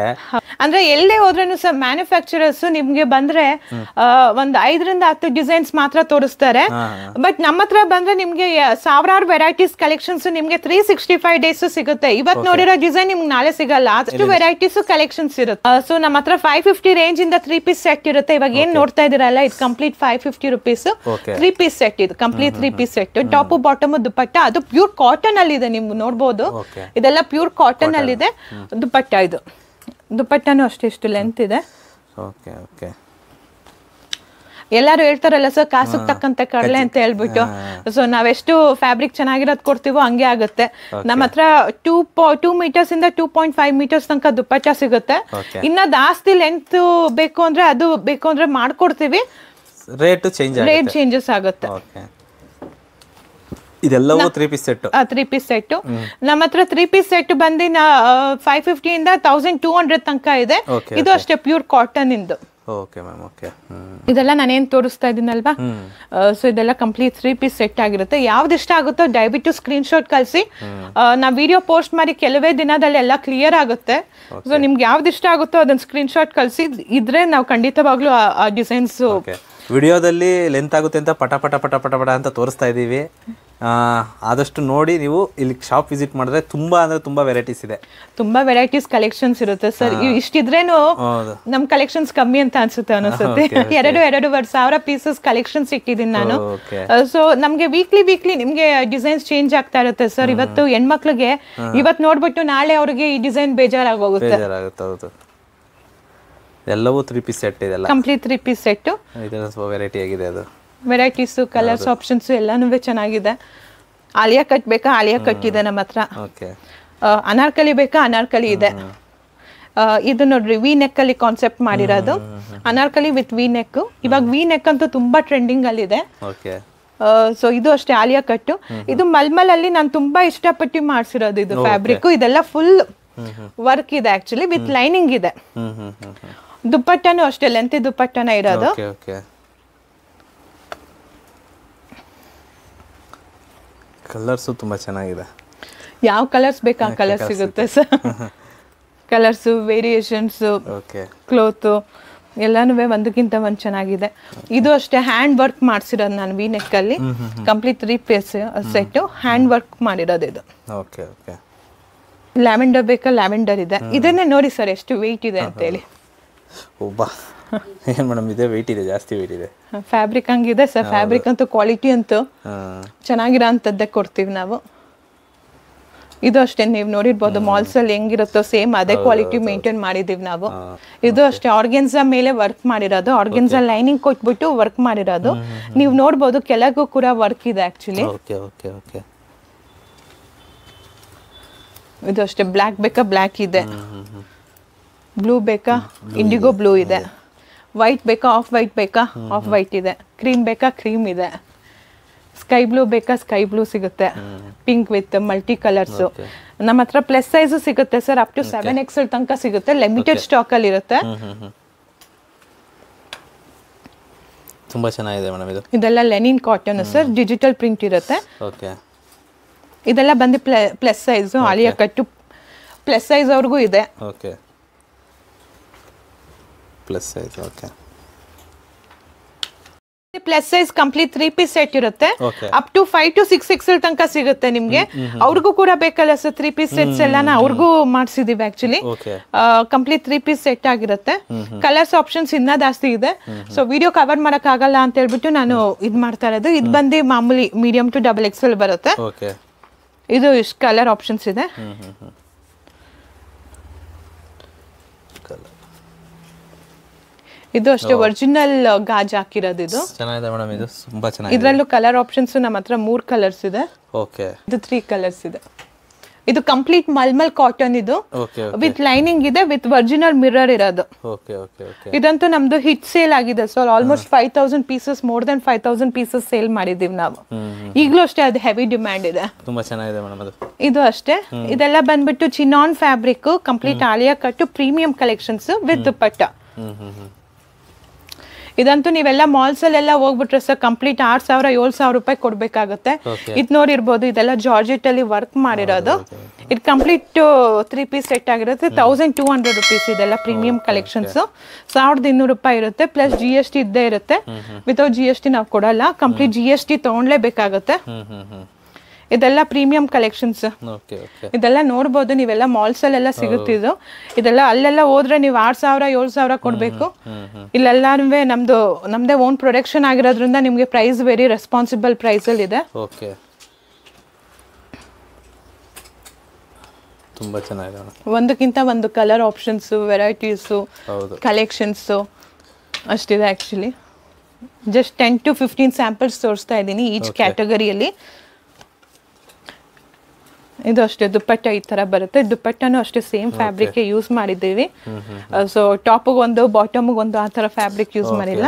ಅಂದ್ರೆ ಎಲ್ಲೇ ಹೋದ್ರೂ ಸರ್ ಮ್ಯಾನುಫ್ಯಾಕ್ಚರರ್ಸ್ ನಿಮ್ಗೆ ಬಂದ್ರೆ ಒಂದ್ 5 ರಿಂದ 10 ಡಿಸೈನ್ಸ್ ಮಾತ್ರ ತೋರಿಸ್ತಾರೆ. ಬಟ್ ನಮ್ಮ ಹತ್ರ ಬಂದ್ರೆ ನಿಮ್ಗೆ ಸಾವಿರಾರು ವೆರೈಟೀಸ್ ಕಲೆಕ್ಷನ್ಸ್ ನಿಮ್ಗೆ 365 ಡೇಸ್ ಸಿಗುತ್ತೆ. ಇವತ್ ನೋಡಿರೋ ಡಿಸೈನ್ ನಿಮ್ಗೆ ನಾಳೆ ಸಿಗಲ್ಲ, ಅಷ್ಟು ವೆರೈಟೀಸ್ ಕಲೆಕ್ಷನ್ಸ್ ಇರುತ್ತೆ. ಸೊ ನಮ್ಮ ಹತ್ರ 550 ರೇಂಜ್ ಇಂದ 3 ಪೀಸ್ ಸೆಟ್ ಇರುತ್ತೆ. ಇವಾಗ ಏನ್ ನೋಡ್ತಾ ಇದೀರಲ್ಲ ಇದು ಕಂಪ್ಲೀಟ್ 550 ರೂಪೀಸ್ 3 ಪೀಸ್ ಸೆಟ್. ಇದು complete 3 piece set. Top bottom dupatta. ಅದು ಪ್ಯೂರ್ ಕಾಟನ್ ಅಲ್ಲಿ ಇದೆ, ನಿಮ್ಗೆ ನೋಡ್ಬೋದು. ಇದೆಲ್ಲ ಪ್ಯೂರ್ ಕಾಟನ್ ಅಲ್ಲಿ ಇದೆ. ದುಪಟ್ಟ, ಇದು ದುಪಟ್ಟನು ಅಷ್ಟೇ ಇಷ್ಟು ಲೆಂತ್ ಇದೆ. ಎಲ್ಲಾರು ಹೇಳ್ತಾರಲ್ಲ ಸರ್ ಕಾಸುಗ್ ತಕ್ಕಂತೆ ಕಡಲೆ ಅಂತ ಹೇಳ್ಬಿಟ್ಟು. ಸೊ ನಾವೆಷ್ಟು ಫ್ಯಾಬ್ರಿಕ್ ಚೆನ್ನಾಗಿರೋದು ಕೊಡ್ತೀವೋ ಹಂಗೆ ಆಗುತ್ತೆ. ನಮ್ಮ ಹತ್ರ 2 ಮೀಟರ್ಸ್ ಇಂದ 2.5 ಮೀಟರ್ಸ್ ತನಕ ದುಪಟ್ಟ ಸಿಗುತ್ತೆ. ಇನ್ನ ಜಾಸ್ತಿ ಲೆಂತ್ ಬೇಕು ಅಂದ್ರೆ ಅದು ಬೇಕು ಅಂದ್ರೆ ಮಾಡ್ಕೊಡ್ತೀವಿ. ರೇಟ್ ಚೇಂಜಸ್ ಆಗುತ್ತೆ. ಇದೆಲ್ಲವೂ 3 ಪೀಸ್ ಸೆಟ್. 3 ಪೀಸ್ ಸೆಟ್ ನಮ್ಮ ಹತ್ರ 3 ಪೀಸ್ ಸೆಟ್ ಬಂದು 550 ಇಂದ 1200 ತನಕ ಇದೆ. ಇದು ಅಷ್ಟೇ ಪ್ಯೂರ್ ಕಾಟನ್ ಇಂದು. Okay ma'am okay. ಇದೆಲ್ಲ ನಾನೇನು ತೋರಿಸ್ತಾ ಇದ್ದೀನಲ್ವಾ, ಸೊ ಇದೆಲ್ಲ ಕಂಪ್ಲೀಟ್ 3 ಪೀಸ್ ಸೆಟ್ ಆಗಿರುತ್ತೆ. ಯಾವ್ದು ಇಷ್ಟ ಆಗುತ್ತೋ ದಯವಿಟ್ಟು ಸ್ಕ್ರೀನ್ ಶಾಟ್ ಕಳಿಸಿ, ನಾವು ವಿಡಿಯೋ ಪೋಸ್ಟ್ ಮಾಡಿ ಕೆಲವೇ ದಿನದಲ್ಲಿ ಎಲ್ಲ ಕ್ಲಿಯರ್ ಆಗುತ್ತೆ. ಸೊ ನಿಮ್ಗೆ ಯಾವ್ದು ಇಷ್ಟ ಆಗುತ್ತೋ ಅದನ್ನ ಸ್ಕ್ರೀನ್ ಶಾಟ್ ಕಳಿಸಿ ಇದ್ರೆ ನಾವು ಖಂಡಿತವಾಗ್ಲೂ ಆ ಡಿಸೈನ್ಸ್ ವಿಡಿಯೋದಲ್ಲಿ ಲೆಂತ್ ಆಗುತ್ತೆ ಅಂತ ಪಟ ಪಟ ಪಟ ಪಟ ಪಟ ಅಂತ ತೋರಿಸ್ತಾ ಇದ್ದೀವಿ. ಆದಷ್ಟು ನೋಡಿ ನೀವು ಇಲ್ಲಿ ಶಾಪ್ ವಿಸಿಟ್ ಮಾಡಿದ್ರೆ ತುಂಬಾ ಅಂದ್ರೆ ತುಂಬಾ ವೆರೈಟೀಸ್ ಇದೆ, ತುಂಬಾ ವೆರೈಟೀಸ್ ಕಲೆಕ್ಷನ್ಸ್ ಇರುತ್ತೆ ಸರ್. ಇಷ್ಟಿದ್ರೇನು ನಮ್ ಕಲೆಕ್ಷನ್ಸ್ ಕಮ್ಮಿ ಅಂತ ಅನ್ಸುತ್ತೆ. 2,500 ಪೀಸಸ್ ಕಲೆಕ್ಷನ್ಸ್ ಇಟ್ಟಿದ್ದೀನಿ ನಾನು. ಸೊ ನಮ್ಗೆ ವೀಕ್ಲಿ ನಿಮ್ಗೆ ಡಿಸೈನ್ಸ್ ಚೇಂಜ್ ಆಗ್ತಾ ಇರುತ್ತೆ ಸರ್. ಇವತ್ತು ಹೆಣ್ಮಕ್ಳಿಗೆ ಇವತ್ತು ನೋಡ್ಬಿಟ್ಟು ನಾಳೆ ಅವ್ರಿಗೆ ಈ ಡಿಸೈನ್ ಬೇಜಾರಾಗೋಗುತ್ತೆ. ಎಲ್ಲವೂ 3 ಪೀಸ್ ಸೆಟ್ ಇದೆ, ಕಂಪ್ಲೀಟ್ 3 ಪೀಸ್ ಸೆಟ್. ವೆರೈಟಿ ಆಗಿದೆ, ಅದು ವೆರೈಟೀಸ್ ಕಲರ್ಸ್ ಆಪ್ಷನ್ಸ್ ಎಲ್ಲಾನು ಚೆನ್ನಾಗಿದೆ. ಆಲಿಯಾ ಕಟ್ ಬೇಕಾ ಆಲಿಯಾ ಕಟ್ ಇದೆ ನಮ್ಮ ಹತ್ರ. ಅನಾರ್ಕಲಿ ಬೇಕಾ ಅನಾರ್ಕಲಿ ಇದೆ. ಇದು ನೋಡ್ರಿ ವಿ ನೆಕ್ ಅಲ್ಲಿ ಕಾನ್ಸೆಪ್ಟ್ ಮಾಡಿರೋದು, ಅನಾರ್ಕಲಿ ವಿತ್ ವಿ ನೆಕ್. ಇವಾಗ ವಿ ನೆಕ್ ಅಂತೂ ತುಂಬಾ ಟ್ರೆಂಡಿಂಗ್ ಅಲ್ಲಿ ಇದೆ. ಸೊ ಇದು ಅಷ್ಟೇ ಆಲಿಯಾ ಕಟ್ಟು. ಇದು ಮಲ್ಮಲ್ ಅಲ್ಲಿ ನಾನು ತುಂಬಾ ಇಷ್ಟಪಟ್ಟು ಮಾಡಿಸಿರೋದು ಇದು ಫ್ಯಾಬ್ರಿಕ್. ಇದೆಲ್ಲ ಫುಲ್ ವರ್ಕ್ ಇದೆ ಆಕ್ಚುಲಿ, ವಿತ್ ಲೈನಿಂಗ್ ಇದೆ. ದುಪ್ಪಟ್ಟನು ಅಷ್ಟೇ ಲೆಂತ್ ದುಪ್ಪಟ್ಟನ ಇರೋದು. ಕಲರ್ಸ್ ತುಂಬಾ ಚೆನ್ನಾಗಿದೆ, ಯಾವ ಕಲರ್ಸ್ ಬೇಕಾ ಕಲರ್ ಸಿಗುತ್ತೆ ಸರ್. ಕಲರ್ಸ್ ವೇರಿಯೇಷನ್ಸ್ ಕ್ಲೋತ್ ಎಲ್ಲಾನು ಒಂದಕ್ಕಿಂತ ಒಂದ್ ಚೆನ್ನಾಗಿದೆ. ಇದು ಅಷ್ಟೇ ಹ್ಯಾಂಡ್ ವರ್ಕ್ ಮಾಡಿಸಿರೋದು ನಾನು ವಿ ನೆಕ್ ಅಲ್ಲಿ. Complete 3 piece set hand work ಮಾಡಿರೋದು ಇದು. ಲ್ಯಾವೆಂಡರ್ ಬೇಕಾ ಲ್ಯಾವೆಂಡರ್ ಇದೆ. ಇದನ್ನೇ ನೋಡಿ ಸರ್ ಎಷ್ಟು ವೆಯ್ಟ್ ಇದೆ ಅಂತ ಹೇಳಿ. ಏನ್ ಮೇಡಮ್ ಇದೆ ವೆಯ್ಟ್ ಇದೆ, ಜಾಸ್ತಿ ವೆಯ್ಟ್ ಇದೆ. ಫ್ಯಾಬ್ರಿಕ್ ಹಂಗಿದೆ ಸರ್. ಫ್ಯಾಬ್ರಿಕ್ ಅಂತೂ ಕ್ವಾಲಿಟಿ ಅಂತೂ ಚೆನ್ನಾಗಿರೋ ಅಂತದ್ದೇ ಕೊಡ್ತೀವಿ ನಾವು. ಇದು ಅಷ್ಟೇ ನೀವು ನೋಡಿರ್ಬೋದು ಮಾಲ್ಸ್ ಅಲ್ಲಿ ಹೆಂಗಿರುತ್ತೋ ಸೇಮ್ ಅದೇ ಕ್ವಾಲಿಟಿ ಮೇಂಟೈನ್ ಮಾಡಿದೀವಿ ನಾವು. ಇದು ಅಷ್ಟೇ ಆರ್ಗೆನ್ಸಾ ಮೇಲೆ ವರ್ಕ್ ಮಾಡಿರೋದು, ಆರ್ಗೆನ್ಸಾ ಲೈನಿಂಗ್ ಕೊಟ್ಬಿಟ್ಟು ವರ್ಕ್ ಮಾಡಿರೋದು. ನೀವು ನೋಡ್ಬೋದು ಕೆಳಗೂ ಕೂಡ ವರ್ಕ್ ಇದೆ ಆಕ್ಚುಲಿ. ಇದು ಅಷ್ಟೇ ಬ್ಲ್ಯಾಕ್ ಬೇಕಾ ಬ್ಲ್ಯಾಕ್ ಇದೆ, ಬ್ಲೂ ಬೇಕಾ ಇಂಡಿಗೋ ಬ್ಲೂ ಇದೆ, ವೈಟ್ ಬೇಕಾ ಆಫ್ ವೈಟ್ ಬೇಕಾ ಆಫ್ ವೈಟ್ ಇದೆ, ಕ್ರೀಮ್ ಬೇಕಾ ಕ್ರೀಮ್ ಇದೆ, ಸ್ಕೈ ಬ್ಲೂ ಬೇಕಾ ಸ್ಕೈ ಬ್ಲೂ ಸಿಗುತ್ತೆ, ಪಿಂಕ್ ವಿತ್ ಮಲ್ಟಿ ಕಲರ್ಸ್. ನಮ್ಮ ಹತ್ರ ಪ್ಲಸ್ ಸೈಜ್ ಸಿಗುತ್ತೆ ಸರ್, ಅಪ್ ಟು 7XL ತನಕ ಸಿಗುತ್ತೆ. ಲಿಮಿಟೆಡ್ ಸ್ಟಾಕ್ ಅಲ್ಲಿ ಇರುತ್ತೆ. ತುಂಬಾ ಚೆನ್ನಾಗಿದೆ ಮೇಡಮ್ ಇದು. ಇದೆಲ್ಲ Lenin cotton sir, digital print ಇರುತ್ತೆ. ಇದೆಲ್ಲ ಬಂದು ಪ್ಲಸ್ ಸೈಜ್ ಆಲಿಯಾ ಕಟ್ಟು ಪ್ಲಸ್ ಸೈಜ್ ಅವ್ರಿಗೂ ಇದೆ. Plus size complete 3 piece set ಇರುತ್ತೆ. ಅಪ್ ಟು 5 to 6XL ತನಕ ಸಿಗುತ್ತೆ ನಿಮ್ಗೆ. ಅವ್ರಿಗೂ ಕೂಡ ಬೇಕಲ್ಲ ಸರ್ 3 ಪೀಸ್ ಸೆಟ್ಸ್ ಎಲ್ಲಾನ ಅವ್ರಿಗೂ ಮಾಡಿಸಿದೀವಿ ಆಕ್ಚುಲಿ. ಕಂಪ್ಲೀಟ್ 3 ಪೀಸ್ ಸೆಟ್ ಆಗಿರುತ್ತೆ. ಕಲರ್ಸ್ ಆಪ್ಷನ್ಸ್ ಇನ್ನ ಜಾಸ್ತಿ ಇದೆ. ಸೊ ವಿಡಿಯೋ ಕವರ್ ಮಾಡಕ್ ಆಗಲ್ಲ ಅಂತ ಹೇಳ್ಬಿಟ್ಟು ನಾನು ಇದ್ ಮಾಡ್ತಾ ಇರೋದು. ಇದು ಬಂದು ಮಾಮೂಲಿ ಮೀಡಿಯಂ ಟು XXL ಬರುತ್ತೆ. ಇದು ಇಷ್ಟು ಕಲರ್ ಆಪ್ಷನ್ಸ್ ಇದೆ. ಇದು ಅಷ್ಟೇ ಒರಿಜಿನಲ್ ಗಾಜ್ ಹಾಕಿರೋದು. ಇದು ಚೆನ್ನಾಗಿದೆ ಮೇಡಮ್, ಇದು ತುಂಬಾ ಚೆನ್ನಾಗಿದೆ. ಇದರಲ್ಲೂ ಕಲರ್ ಆಪ್ಷನ್ಸ್ ನಮ್ಮ ಹತ್ರ 3 ಕಲರ್ಸ್ ಇದೆ. ಇದು 3 ಕಲರ್ಸ್ ಇದೆ. ಇದು ಕಂಪ್ಲೀಟ್ ಮಲ್ಮಲ್ ಕಾಟನ್. ಇದು ವಿತ್ ಲೈನಿಂಗ್ ಇದೆ, ವಿತ್ ಒರಿಜಿನಲ್ ಮಿರರ್ ಇರೋದು. ಇದಂತೂ ನಮ್ದು ಹಿಟ್ ಸೇಲ್ ಆಗಿದೆ sir. Almost 5,000 pieces, more than 5,000 pieces sale ಮಾಡಿದೀವಿ ನಾವು. ಈಗಲೂ ಅಷ್ಟೇ ಅದು ಹೆವಿ ಡಿಮ್ಯಾಂಡ್ ಇದೆ. ತುಂಬಾ ಚೆನ್ನಾಗಿದೆ ಮೇಡಮ್ ಅದು. ಇದು ಅಷ್ಟೇ. ಇದೆಲ್ಲ ಬಂದ್ಬಿಟ್ಟು ಚಿನಾನ್ ಫ್ಯಾಬ್ರಿಕ್, ಕಂಪ್ಲೀಟ್ ಆಲಿಯಾ ಕಟ್ಟು ಪ್ರೀಮಿಯಂ ಕಲೆಕ್ಷನ್ಸ್ ವಿತ್ ದುಪ್ಪಟ್ಟ. ಇದಂತೂ ನೀವೆಲ್ಲ ಮಾಲ್ಸ್ ಅಲ್ಲೆಲ್ಲ ಹೋಗ್ಬಿಟ್ರೆ ಸರ್ ಕಂಪ್ಲೀಟ್ 6,000-7,000 ರೂಪಾಯಿ ಕೊಡ್ಬೇಕಾಗುತ್ತೆ. ಇದು ನೋಡಿರ್ಬೋದು, ಇದೆಲ್ಲ ಜಾರ್ಜೆಟ್ ಅಲ್ಲಿ ವರ್ಕ್ ಮಾಡಿರೋದು. ಇದು ಕಂಪ್ಲೀಟ್ 3 ಪೀಸ್ ಸೆಟ್ ಆಗಿರುತ್ತೆ. 1,200 rupees. ಇದೆಲ್ಲ ಪ್ರೀಮಿಯಂ ಕಲೆಕ್ಷನ್ಸ್. 1,200 ರೂಪಾಯಿ ಇರುತ್ತೆ. ಪ್ಲಸ್ GST ಇದ್ದೇ ಇರುತ್ತೆ. ವಿತೌಟ್ GST ನಾವು ಕೊಡಲ್ಲ, ಕಂಪ್ಲೀಟ್ GST ತಗೊಂಡ್ಲೇಬೇಕಾಗುತ್ತೆ. ಇದೆಲ್ಲ ಪ್ರೀಮಿಯಂ ಕಲೆಕ್ಷನ್ಸ್. ಇದೆಲ್ಲ ನೋಡ್ಬೋದು ನೀವೆಲ್ಲ ಮಾಲ್ಸ್ ಅಲ್ಲೆಲ್ಲ ಸಿಗುತ್ತಿದ್ದು. ಇದೆಲ್ಲ ಅಲ್ಲೆಲ್ಲ ಹೋದ್ರೆ ನೀವು 6,000-7,000 ಕೊಡ್ಬೇಕು. ಇಲ್ಲೆಲ್ಲಾನು ನಮ್ದೇ ಓನ್ ಪ್ರೊಡಕ್ಷನ್ ಆಗಿರೋದ್ರಿಂದ ನಿಮ್ಗೆ ಪ್ರೈಸ್ ವೆರಿ ರೆಸ್ಪಾನ್ಸಿಬಲ್ ಪ್ರೈಸ್ ಅಲ್ಲಿ ಇದೆ. ತುಂಬಾ ಚೆನ್ನಾಗಿದೆ. ಒಂದಕ್ಕಿಂತ ಒಂದು ಕಲರ್ ಆಪ್ಷನ್ಸ್, ವೆರೈಟೀಸ್, ಕಲೆಕ್ಷನ್ಸ್ ಅಷ್ಟಿದೆ ಆಕ್ಚುಲಿ. ಜಸ್ಟ್ 10 to 15 ಸ್ಯಾಂಪಲ್ಸ್ ತೋರಿಸ್ತಾ ಇದ್ದೀನಿ ಈಚ್ ಕ್ಯಾಟಗರಿಯಲ್ಲಿ. ಇದು ಅಷ್ಟೇ ದುಪ್ಪಟ್ಟ ಈ ತರ ಬರುತ್ತೆ. ದುಪ್ಪಟ್ಟನು ಅಷ್ಟೇ ಸೇಮ್ ಫ್ಯಾಬ್ರಿಕ್ ಯೂಸ್ ಮಾಡಿದ್ದೀವಿ. ಸೊ ಟಾಪ್ಗೆ ಒಂದು ಬಾಟಮ್ಗೆ ಒಂದು ಆ ತರ ಫ್ಯಾಬ್ರಿಕ್ ಯೂಸ್ ಮಾಡಿಲ್ಲ,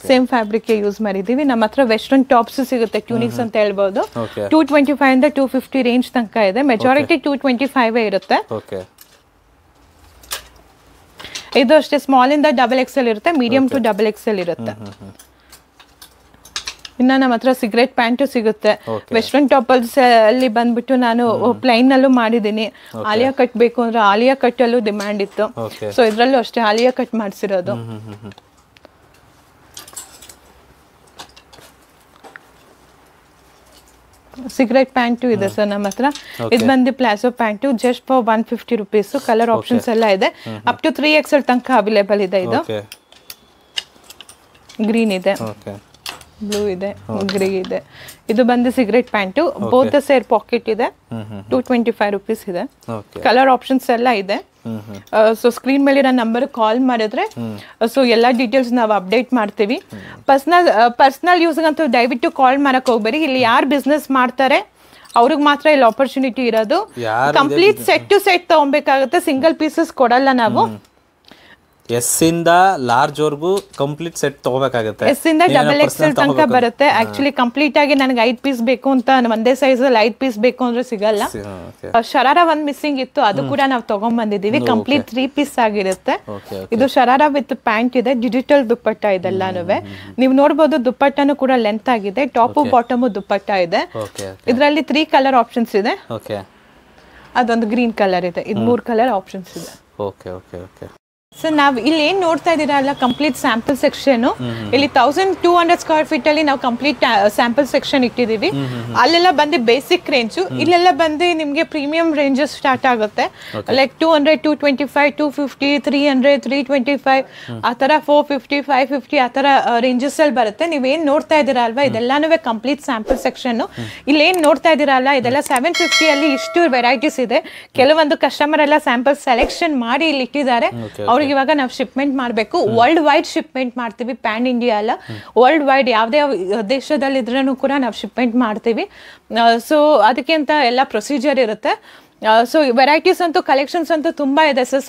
ಸೇಮ್ ಫ್ಯಾಬ್ರಿಕ್ ಯೂಸ್ ಮಾಡಿದ್ದೀವಿ. ನಮ್ಮ ಹತ್ರ ವೆಸ್ಟರ್ನ್ ಟಾಪ್ಸ್ ಸಿಗುತ್ತೆ, ಟ್ಯೂನಿಕ್ಸ್ ಅಂತ ಹೇಳ್ಬೋದು. 225 ಇಂದ 250 ರೇಂಜ್ ತನಕ ಇದೆ. ಮೆಜಾರಿಟಿ 225 ಇರುತ್ತೆ. ಇದು ಅಷ್ಟೇ ಸ್ಮಾಲ್ ಇಂದ XXL ಇರುತ್ತೆ, ಮೀಡಿಯಂ ಟು XXL ಇರುತ್ತೆ. ಇನ್ನ ನಮ್ಮ ಹತ್ರ ಸಿಗರೇಟ್ ಪ್ಯಾಂಟು ಸಿಗುತ್ತೆ. ವೆಸ್ಟರ್ನ್ ಟಾಪಲ್ಸ್ ಅಲ್ಲಿ ಬಂದ್ಬಿಟ್ಟು ನಾನು ಪ್ಲೈನ್ ನಲ್ಲೂ ಮಾಡಿದೀನಿ. ಆಲಿಯಾ ಕಟ್ ಬೇಕು ಅಂದ್ರೆ ಆಲಿಯಾ ಕಟ್ ಅಲ್ಲೂ ಡಿಮ್ಯಾಂಡ್ ಇತ್ತು. ಸೊ ಇದ್ರಲ್ಲೂ ಅಷ್ಟೇ ಆಲಿಯಾ ಕಟ್ ಮಾಡಿಸಿರೋದು. ಸಿಗರೇಟ್ ಪ್ಯಾಂಟು ಇದೆ ಸರ್ ನಮ್ಮ ಹತ್ರ. ಇದು ಬಂದು palazzo pant just for 150 rupees. Colour options ಎಲ್ಲ ಇದೆ. ಅಪ್ ಟು 3XL ತನಕ ಅವೈಲೇಬಲ್ ಇದೆ. ಇದು ಗ್ರೀನ್ ಇದೆ, ಬ್ಲೂ ಇದೆ, ಗ್ರೇ ಇದೆ. ಇದು ಬಂದು ಸಿಗರೇಟ್ ಪ್ಯಾಂಟು, ಬೋತ್ ಸೇರ್ ಪಾಕೆಟ್ ಇದೆ. 225 rupees ಇದೆ. ಕಲರ್ ಆಪ್ಷನ್ಸ್ ಎಲ್ಲ ಇದೆ. ಸೊ ಸ್ಕ್ರೀನ್ ಮೇಲೆ ನನ್ನ ನಂಬರ್ ಕಾಲ್ ಮಾಡಿದ್ರೆ ಸೊ ಎಲ್ಲ ಡೀಟೇಲ್ಸ್ ನಾವು ಅಪ್ಡೇಟ್ ಮಾಡ್ತೀವಿ. ಪರ್ಸನಲ್ ಯೂಸ್ಗಂತೂ ದಯವಿಟ್ಟು ಕಾಲ್ ಮಾಡಕ್ ಹೋಗ್ಬೇಡಿ. ಇಲ್ಲಿ ಯಾರು ಬಿಸ್ನೆಸ್ ಮಾಡ್ತಾರೆ ಅವ್ರಿಗೆ ಮಾತ್ರ ಇಲ್ಲಿ ಆಪರ್ಚುನಿಟಿ ಇರೋದು. ಕಂಪ್ಲೀಟ್ ಸೆಟ್ ಟು ಸೆಟ್ ತಗೊಬೇಕಾಗುತ್ತೆ, ಸಿಂಗಲ್ ಪೀಸಸ್ ಕೊಡಲ್ಲ ನಾವು. ಎಸ್ ಇಂದ ಲಾರ್ಜ್ ವರ್ಗೂ ಕಂಪ್ಲೀಟ್ ಸೆಟ್ ತಗೋಬೇಕಾಗುತ್ತೆ. ಎಸ್ ಇಂದ XXL ತನಕ ಬರುತ್ತೆ. ಆಕ್ಚುಲಿ ಕಂಪ್ಲೀಟ್ ಆಗಿ ನನಗೆ 5 ಪೀಸ್ ಬೇಕು ಅಂತ ಒಂದೇ ಸೈಜ್ ಅಲ್ಲಿ 5 ಪೀಸ್ ಬೇಕು ಅಂದ್ರೆ ಸಿಗಲ್ಲ. ಶರಾರ ಒಂದ್ ಮಿಸ್ಸಿಂಗ್ ಇತ್ತು, ಅದು ಕೂಡ ನಾವು ತಗೊಂಡ್ ಬಂದಿದೀವಿ. ಕಂಪ್ಲೀಟ್ 3 ಪೀಸ್ ಆಗಿರುತ್ತೆ. ಇದು ಶರಾರ ವಿತ್ ಪ್ಯಾಂಟ್ ಇದೆ, ಡಿಜಿಟಲ್ ದುಪ್ಪಟ್ಟ ಇದೆಲ್ಲಾನು. ನೀವು ನೋಡಬಹುದು ದುಪ್ಪಟ್ಟನು ಕೂಡ ಲೆಂತ್ ಆಗಿದೆ. ಟಾಪ್ ಬಾಟಮ್ ದುಪ್ಪಟ್ಟ ಇದೆ. ಇದರಲ್ಲಿ 3 ಕಲರ್ ಆಪ್ಷನ್ಸ್ ಇದೆ. ಅದೊಂದು ಗ್ರೀನ್ ಕಲರ್ ಇದೆ. ಇದು 3 ಕಲರ್ ಆಪ್ಷನ್ಸ್ ಇದೆ. ಸರ್ ನಾವು ಇಲ್ಲಿ ಏನ್ ನೋಡ್ತಾ ಇದೀರಾ ಅಲ್ಲ, ಕಂಪ್ಲೀಟ್ ಸ್ಯಾಂಪಲ್ ಸೆಕ್ಷನ್. ಇಲ್ಲಿ 1200 square feet ಅಲ್ಲಿ ನಾವು ಕಂಪ್ಲೀಟ್ ಸ್ಯಾಂಪಲ್ ಸೆಕ್ಷನ್ ಇಟ್ಟಿದೀವಿ. ಅಲ್ಲೆಲ್ಲ ಬಂದು ಬೇಸಿಕ್ ರೇಂಜ್, ಇಲ್ಲೆಲ್ಲ ಬಂದು ನಿಮ್ಗೆ ಪ್ರೀಮಿಯಂ ರೇಂಜಸ್ ಸ್ಟಾರ್ಟ್ ಆಗುತ್ತೆ. ಲೈಕ್ 200, 225, 250, 300, 325 ಆ ತರ 450, 550 ಆ ತರ ರೇಂಜಸ್ ಅಲ್ಲಿ ಬರುತ್ತೆ. ನೀವೇನ್ ನೋಡ್ತಾ ಇದೀರಾ ಅಲ್ವಾ, ಇದೆಲ್ಲಾನು ಕಂಪ್ಲೀಟ್ ಸ್ಯಾಂಪಲ್ ಸೆಕ್ಷನ್. ಇಲ್ಲಿ ಏನ್ ನೋಡ್ತಾ ಇದೀರಾ ಅಲ್ಲ, ಇದೆಲ್ಲ 750 ಅಲ್ಲಿ ಇಷ್ಟು ವೆರೈಟೀಸ್ ಇದೆ. ಕೆಲವೊಂದು ಕಸ್ಟಮರ್ ಎಲ್ಲ ಸ್ಯಾಂಪಲ್ ಸೆಲೆಕ್ಷನ್ ಮಾಡಿ ಇಲ್ಲಿ ಇಟ್ಟಿದ್ದಾರೆ. ಅವ್ರಿಗೆ ಇವಾಗ ನಾವು ಶಿಪ್ಮೆಂಟ್ ಮಾಡಬೇಕು. ವರ್ಲ್ಡ್ ವೈಡ್ ಶಿಪ್ಮೆಂಟ್ ಮಾಡ್ತೀವಿ, ಪ್ಯಾನ್ ಇಂಡಿಯಾ ಅಲ್ಲ, ವರ್ಲ್ಡ್ ವೈಡ್ ಯಾವುದೇ ದೇಶದಲ್ಲಿ ಇದ್ರೂ ಕೂಡ ನಾವು ಶಿಪ್ಮೆಂಟ್ ಮಾಡ್ತೀವಿ. ಸೊ ಅದಕ್ಕೆ ಅಂತ ಎಲ್ಲ ಪ್ರೊಸೀಜರ್ ಇರುತ್ತೆ. ಸೊ ವೆರೈಟೀಸ್ ಅಂತೂ ಕಲೆಕ್ಷನ್ಸ್ ಅಂತೂ ತುಂಬಾ ಇದೆ ಸರ್.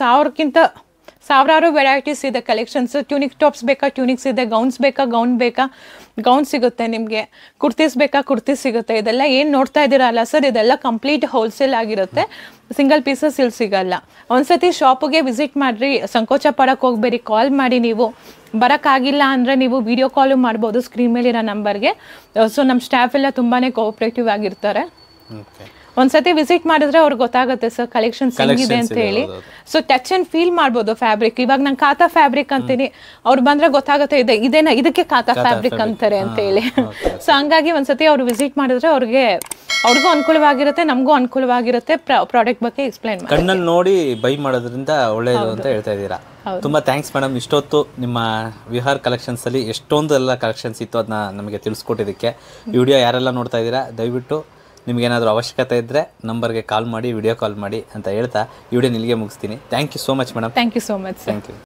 ಸಾವಿರಾರು ವೆರೈಟೀಸ್ ಇದೆ ಕಲೆಕ್ಷನ್ಸ್. ಟ್ಯೂನಿಕ್ ಟಾಪ್ಸ್ ಬೇಕಾ ಟ್ಯೂನಿಕ್ಸ್ ಇದೆ, ಗೌನ್ಸ್ ಬೇಕಾ ಗೌನ್ ಸಿಗುತ್ತೆ ನಿಮಗೆ, ಕುರ್ತೀಸ್ ಬೇಕಾ ಕುರ್ತೀಸ್ ಸಿಗುತ್ತೆ. ಇದೆಲ್ಲ ಏನು ನೋಡ್ತಾ ಇದ್ದೀರಾ ಅಲ್ಲ ಸರ್, ಇದೆಲ್ಲ ಕಂಪ್ಲೀಟ್ ಹೋಲ್ಸೇಲ್ ಆಗಿರುತ್ತೆ. ಸಿಂಗಲ್ ಪೀಸಸ್ ಇಲ್ಲಿ ಸಿಗಲ್ಲ. ಒಂದ್ಸತಿ ಶಾಪಿಗೆ ವಿಸಿಟ್ ಮಾಡ್ರಿ, ಸಂಕೋಚ ಪಡಕ್ಕೆ ಹೋಗ್ಬೇಡಿ. ಕಾಲ್ ಮಾಡಿ, ನೀವು ಬರೋಕ್ಕಾಗಿಲ್ಲ ಅಂದರೆ ನೀವು ವಿಡಿಯೋ ಕಾಲು ಮಾಡ್ಬೋದು ಸ್ಕ್ರೀನ್ ಮೇಲಿರೋ ನಂಬರ್ಗೆ. ಸೊ ನಮ್ಮ ಸ್ಟಾಫ್ ಎಲ್ಲ ತುಂಬಾ ಕೋಆಪ್ರೇಟಿವ್ ಆಗಿರ್ತಾರೆ. ಒಂದ್ಸತಿ ವಿಸಿಟ್ ಮಾಡಿದ್ರೆ ಅವ್ರಿಗೆ ಗೊತ್ತಾಗುತ್ತೆ ಸರ್ ಕಲೆಕ್ಷನ್ಸ್ ಹೆಂಗಿದೆ ಅಂತ ಹೇಳಿ. ಸೊ ಟಚ್ ಅಂಡ್ ಫೀಲ್ ಮಾಡ್ಬೋದು ಫ್ಯಾಬ್ರಿಕ್. ಇವಾಗ ನಾನು ಕಾತಾ ಫ್ಯಾಬ್ರಿಕ್ ಅಂತೀನಿ, ಅವ್ರು ಬಂದ್ರೆ ಗೊತ್ತಾಗುತ್ತೆ ಇದೇನ ಇದಕ್ಕೆ ಕಾತಾ ಫ್ಯಾಬ್ರಿಕ್ ಅಂತಾರೆ ಅಂತ ಹೇಳಿ. ಸೊ ಹಂಗಾಗಿ ಒಂದ್ಸತಿ ಅವ್ರು ವಿಸಿಟ್ ಮಾಡಿದ್ರೆ ಅವ್ರಿಗೂ ಅನುಕೂಲವಾಗಿರುತ್ತೆ, ನಮಗೂ ಅನುಕೂಲವಾಗಿರುತ್ತೆ. ಪ್ರಾಡಕ್ಟ್ ಬಗ್ಗೆ ಎಕ್ಸ್ಪ್ಲೈನ್ ಮಾಡಿ ಕಣ್ಣಲ್ಲಿ ನೋಡಿ ಬೈ ಮಾಡೋದ್ರಿಂದ ಒಳ್ಳೇದು ಅಂತ ಹೇಳ್ತಾ ಇದ್ದೀರಾ. ತುಂಬಾ ಥ್ಯಾಂಕ್ಸ್ ಮೇಡಮ್. ಇಷ್ಟೊತ್ತು ನಿಮ್ಮ ವಿಹಾರ್ ಕಲೆಕ್ಷನ್ಸ್ ಅಲ್ಲಿ ಎಷ್ಟೊಂದು ಎಲ್ಲ ಕಲೆಕ್ಷನ್ಸ್ ಇತ್ತು ಅದನ್ನ ನಮಗೆ ತಿಳಿಸ್ಕೊಟ್ಟಿದ್ದಕ್ಕೆ. ಈ ವಿಡಿಯೋ ಯಾರೆಲ್ಲ ನೋಡ್ತಾ ಇದ್ದೀರಾ ದಯವಿಟ್ಟು ನಿಮಗೇನಾದರೂ ಅವಶ್ಯಕತೆ ಇದ್ದರೆ ನಂಬರ್ಗೆ ಕಾಲ್ ಮಾಡಿ, ವಿಡಿಯೋ ಕಾಲ್ ಮಾಡಿ ಅಂತ ಹೇಳ್ತಾ ಈ ವಿಡಿಯೋ ಇಲ್ಲಿಗೆ ಮುಗಿಸ್ತೀನಿ. Thank you so much madam. Thank you so much. Thank you.